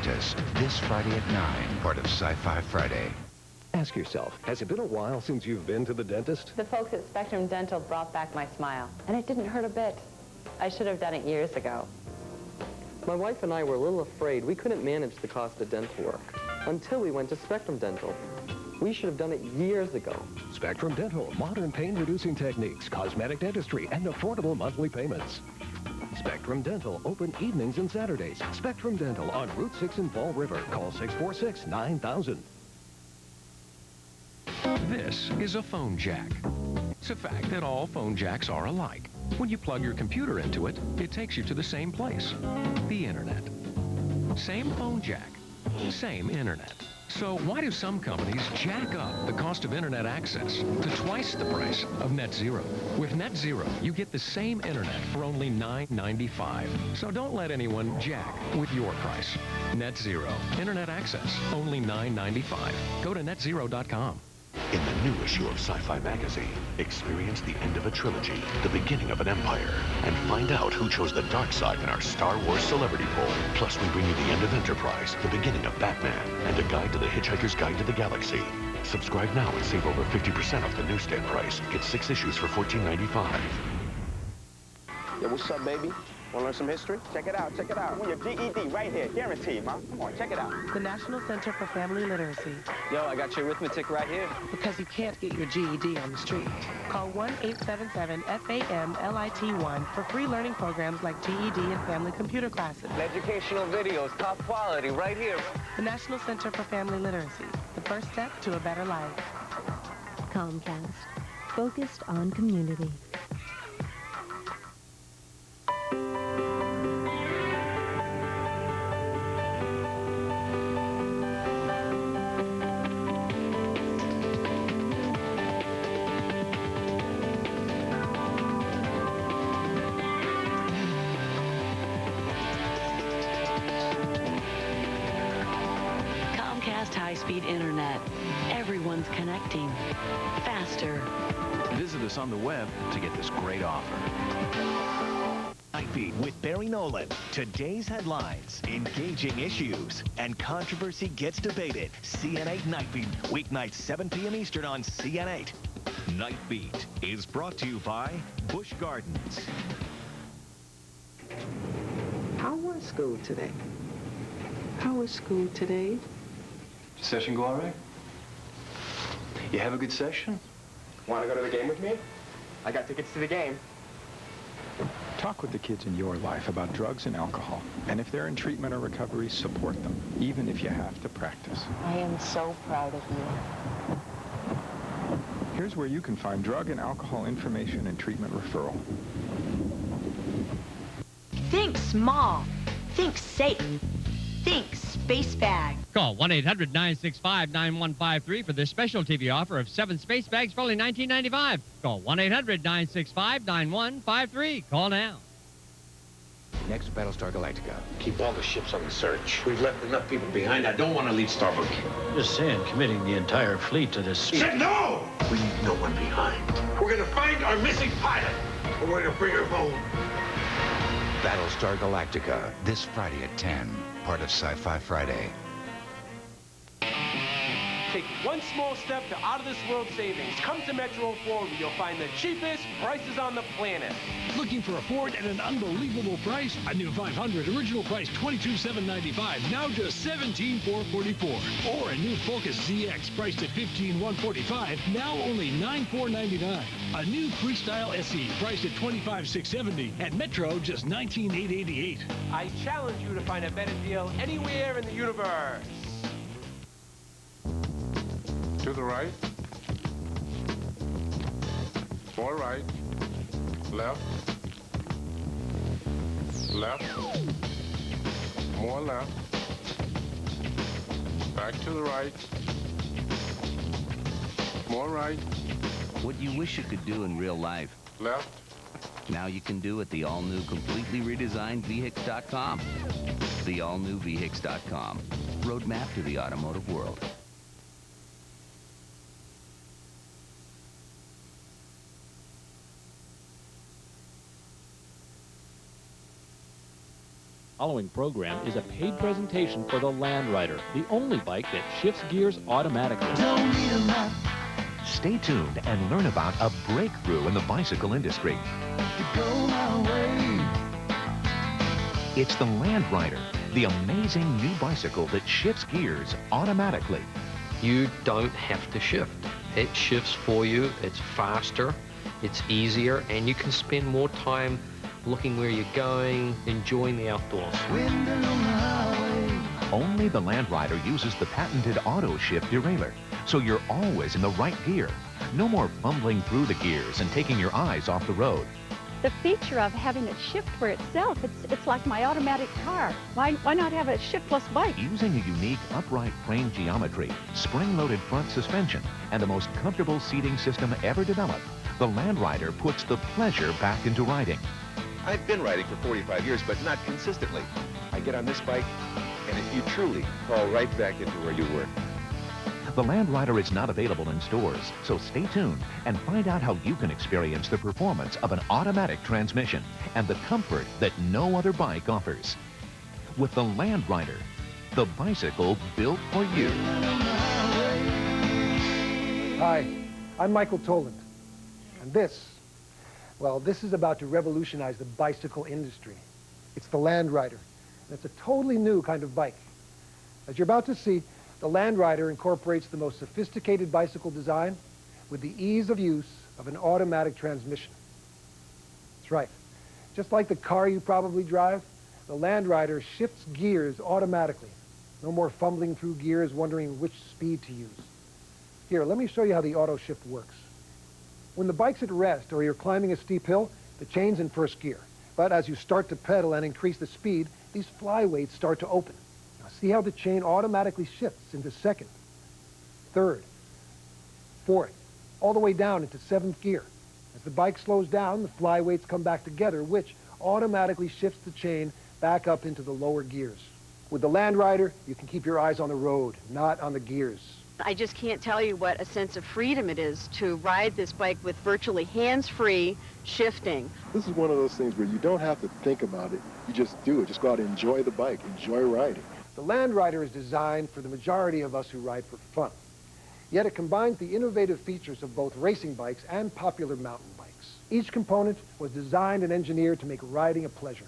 Dentist, this Friday at 9, part of Sci-Fi Friday. Ask yourself, has it been a while since you've been to the dentist? The folks at Spectrum Dental brought back my smile, and it didn't hurt a bit. I should have done it years ago. My wife and I were a little afraid we couldn't manage the cost of dental work until we went to Spectrum Dental. We should have done it years ago. Spectrum Dental, modern pain-reducing techniques, cosmetic dentistry, and affordable monthly payments. Spectrum Dental, open evenings and Saturdays. Spectrum Dental on Route 6 in Fall River. Call 646-9000. This is a phone jack. It's a fact that all phone jacks are alike. When you plug your computer into it, it takes you to the same place, the internet. Same phone jack, same internet. So why do some companies jack up the cost of internet access to twice the price of Net Zero? With Net Zero, you get the same internet for only $9.95. So don't let anyone jack with your price. Net Zero, internet access, only $9.95. Go to netzero.com. In the new issue of Sci-Fi magazine, experience the end of a trilogy, the beginning of an empire, and find out who chose the dark side in our Star Wars celebrity poll. Plus, we bring you the end of Enterprise, the beginning of Batman, and a guide to the Hitchhiker's Guide to the Galaxy. Subscribe now and save over 50% off the newsstand price. Get 6 issues for $14.95. Yo, what's up, baby? Want to learn some history? Check it out, check it out. Win your GED right here, guaranteed, man. Come on, check it out. The National Center for Family Literacy. Yo, I got your arithmetic right here. Because you can't get your GED on the street. Call 1-877-FAMLIT1 for free learning programs like GED and family computer classes. Educational videos, top quality, right here. The National Center for Family Literacy. The first step to a better life. Comcast. Focused on community. High-speed internet. Everyone's connecting. Faster. Visit us on the web to get this great offer. Night Beat with Barry Nolan. Today's headlines, engaging issues, and controversy gets debated. CN8 Night Beat, weeknights 7 p.m. Eastern on CN8. Night Beat is brought to you by Busch Gardens. How was school today? How was school today? Session go all right? You have a good session? Want to go to the game with me? I got tickets to the game. Talk with the kids in your life about drugs and alcohol. And if they're in treatment or recovery, support them, even if you have to practice. I am so proud of you. Here's where you can find drug and alcohol information and treatment referral. Think small. Think Satan. Think space bag. Call 1-800-965-9153 for this special TV offer of 7 space bags for only $19.95. Call 1-800-965-9153. Call now. Next, Battlestar Galactica. Keep all the ships on the search. We've left enough people behind. I don't want to leave Starbuck. Just saying, committing the entire fleet to this... Said no! We leave no one behind. We're going to find our missing pilot. And we're going to bring her home. Battlestar Galactica, this Friday at 10. Part of Sci-Fi Friday. Take one small step to out-of-this-world savings. Come to Metro Ford where you'll find the cheapest prices on the planet. Looking for a Ford at an unbelievable price? A new 500, original price $22,795, now just $17,444. Or a new Focus ZX priced at $15,145, now only $9,499. A new Freestyle SE priced at $25,670, at Metro just $19,888. I challenge you to find a better deal anywhere in the universe. To the right. More right. Left. Left. More left. Back to the right. More right. What you wish you could do in real life. Left. Now you can do at the all-new, completely redesigned Vehix.com. The all-new Vehix.com. Roadmap to the automotive world. following program is a paid presentation for the Land Rider, the only bike that shifts gears automatically. Stay tuned and learn about a breakthrough in the bicycle industry. It's the Land Rider, the amazing new bicycle that shifts gears automatically. You don't have to shift. It shifts for you, it's faster, it's easier, and you can spend more time looking where you're going, enjoying the outdoors. Only the Land Rider uses the patented auto shift derailleur, so you're always in the right gear. No more fumbling through the gears and taking your eyes off the road. The feature of having it shift for itself, it's like my automatic car. Why not have a shiftless bike? Using a unique upright frame geometry, spring-loaded front suspension, and the most comfortable seating system ever developed, the Land Rider puts the pleasure back into riding. I've been riding for 45 years, but not consistently. I get on this bike, and you truly fall right back into where you were. The Land Rider is not available in stores, so stay tuned and find out how you can experience the performance of an automatic transmission and the comfort that no other bike offers. With the Land Rider, the bicycle built for you. Hi, I'm Michael Toland, and this is about to revolutionize the bicycle industry. It's the Land Rider, and it's a totally new kind of bike. As you're about to see, the Land Rider incorporates the most sophisticated bicycle design with the ease of use of an automatic transmission. That's right. Just like the car you probably drive, the Land Rider shifts gears automatically. No more fumbling through gears wondering which speed to use. Here, let me show you how the auto shift works. When the bike's at rest or you're climbing a steep hill, the chain's in first gear. But as you start to pedal and increase the speed, these flyweights start to open. See how the chain automatically shifts into second, third, fourth, all the way down into seventh gear. As the bike slows down, the flyweights come back together, which automatically shifts the chain back up into the lower gears. With the Land Rider, you can keep your eyes on the road, not on the gears. I just can't tell you what a sense of freedom it is to ride this bike with virtually hands-free shifting. This is one of those things where you don't have to think about it. You just do it. Just go out and enjoy the bike, enjoy riding. The Land Rider is designed for the majority of us who ride for fun. Yet it combines the innovative features of both racing bikes and popular mountain bikes. Each component was designed and engineered to make riding a pleasure.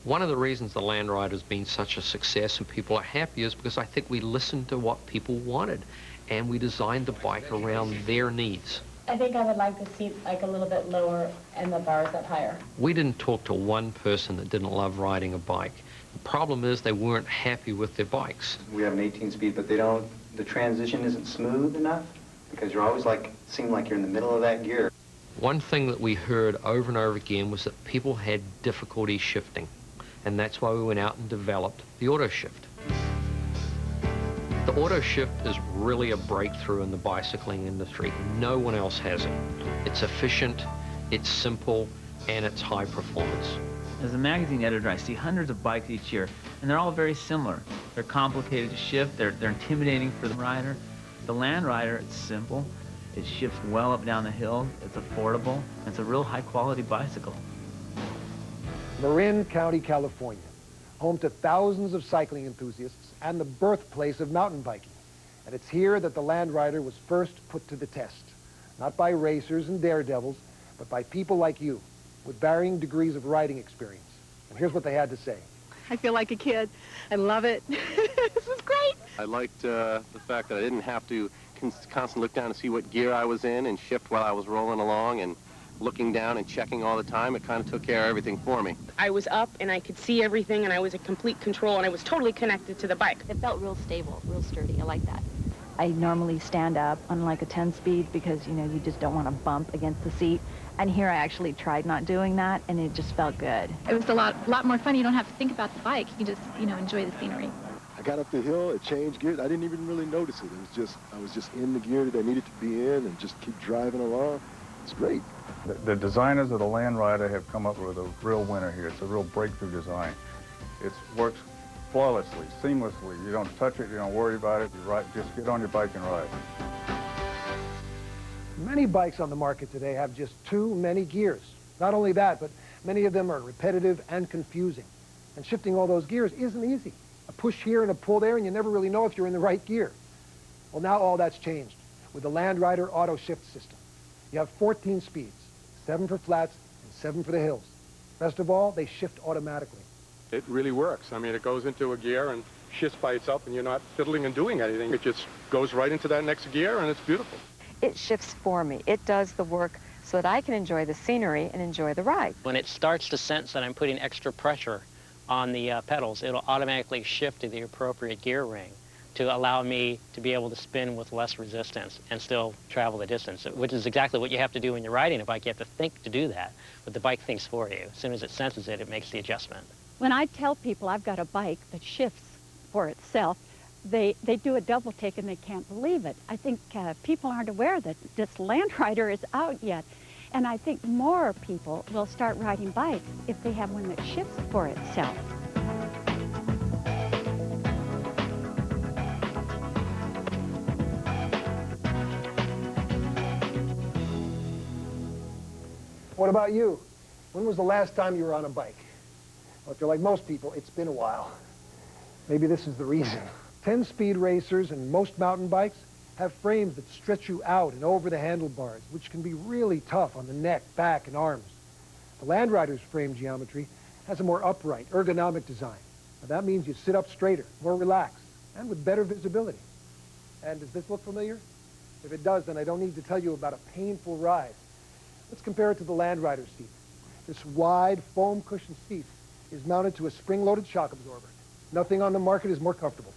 One of the reasons the Land Rider's been such a success and people are happy is because I think we listened to what people wanted and we designed the bike around their needs. I think I would like the seat like a little bit lower and the bars up higher. We didn't talk to one person that didn't love riding a bike. The problem is they weren't happy with their bikes. We have an 18-speed, but the transition isn't smooth enough because you're always seem like you're in the middle of that gear. One thing that we heard over and over again was that people had difficulty shifting, and that's why we went out and developed the auto shift. The auto shift is really a breakthrough in the bicycling industry. No one else has it. It's efficient, it's simple, and it's high performance. As a magazine editor, I see hundreds of bikes each year, and they're all very similar. They're complicated to shift, they're intimidating for the rider. The Land Rider, it's simple, it shifts well up down the hill, it's affordable, and it's a real high-quality bicycle. Marin County, California, home to thousands of cycling enthusiasts and the birthplace of mountain biking. And it's here that the Land Rider was first put to the test, not by racers and daredevils, but by people like you, with varying degrees of riding experience. And here's what they had to say. I feel like a kid. I love it. This is great. I liked the fact that I didn't have to constantly look down to see what gear I was in and shift while I was rolling along and looking down and checking all the time. It kind of took care of everything for me. I was up and I could see everything and I was in complete control and I was totally connected to the bike. It felt real stable, real sturdy. I like that. I normally stand up on like a 10-speed because, you know, you just don't want to bump against the seat. And here I actually tried not doing that, and it just felt good. It was a lot more fun. You don't have to think about the bike. You can just, you know, enjoy the scenery. I got up the hill, it changed gears. I didn't even really notice it. I was just in the gear that I needed to be in and just keep driving along. It's great. The designers of the Land Rider have come up with a real winner here. It's a real breakthrough design. It works flawlessly, seamlessly. You don't touch it, you don't worry about it. Just get on your bike and ride. Many bikes on the market today have just too many gears. Not only that, but many of them are repetitive and confusing. And shifting all those gears isn't easy. A push here and a pull there, and you never really know if you're in the right gear. Well, now all that's changed with the Land Rider auto shift system. You have 14 speeds, 7 for flats and 7 for the hills. Best of all, they shift automatically. It really works. I mean, it goes into a gear and shifts by itself, and you're not fiddling and doing anything. It just goes right into that next gear, and it's beautiful. It shifts for me. It does the work so that I can enjoy the scenery and enjoy the ride. When it starts to sense that I'm putting extra pressure on the pedals, it'll automatically shift to the appropriate gear ring to allow me to be able to spin with less resistance and still travel the distance, which is exactly what you have to do when you're riding a bike. You have to think to do that, but the bike thinks for you. As soon as it senses it, it makes the adjustment. When I tell people I've got a bike that shifts for itself, they do a double take and they can't believe it. I think people aren't aware that this Land Rider is out yet. And I think more people will start riding bikes if they have one that shifts for itself. What about you? When was the last time you were on a bike? Well, if you're like most people, it's been a while. Maybe this is the reason. 10-speed racers and most mountain bikes have frames that stretch you out and over the handlebars, which can be really tough on the neck, back, and arms. The Land Rider's frame geometry has a more upright, ergonomic design. Now, that means you sit up straighter, more relaxed, and with better visibility. And does this look familiar? If it does, then I don't need to tell you about a painful ride. Let's compare it to the Land Rider seat. This wide, foam-cushioned seat is mounted to a spring-loaded shock absorber. Nothing on the market is more comfortable.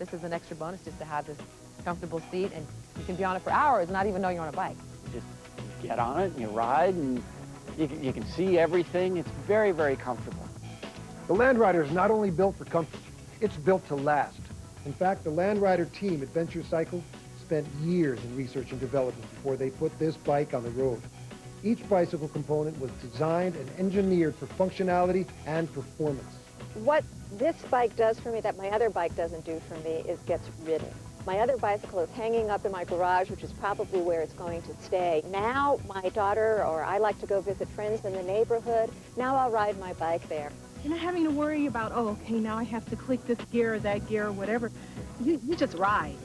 This is an extra bonus just to have this comfortable seat, and you can be on it for hours, not even know you're on a bike. You just get on it and you ride, and you can see everything. It's very, very comfortable. The Land Rider is not only built for comfort, it's built to last. In fact, the Land Rider team at Venture Cycle spent years in research and development before they put this bike on the road. Each bicycle component was designed and engineered for functionality and performance. What this bike does for me that my other bike doesn't do for me is gets ridden. My other bicycle is hanging up in my garage, which is probably where it's going to stay. Now my daughter or I like to go visit friends in the neighborhood. Now I'll ride my bike there. You're not having to worry about, oh, okay, now I have to click this gear or that gear or whatever. You just ride.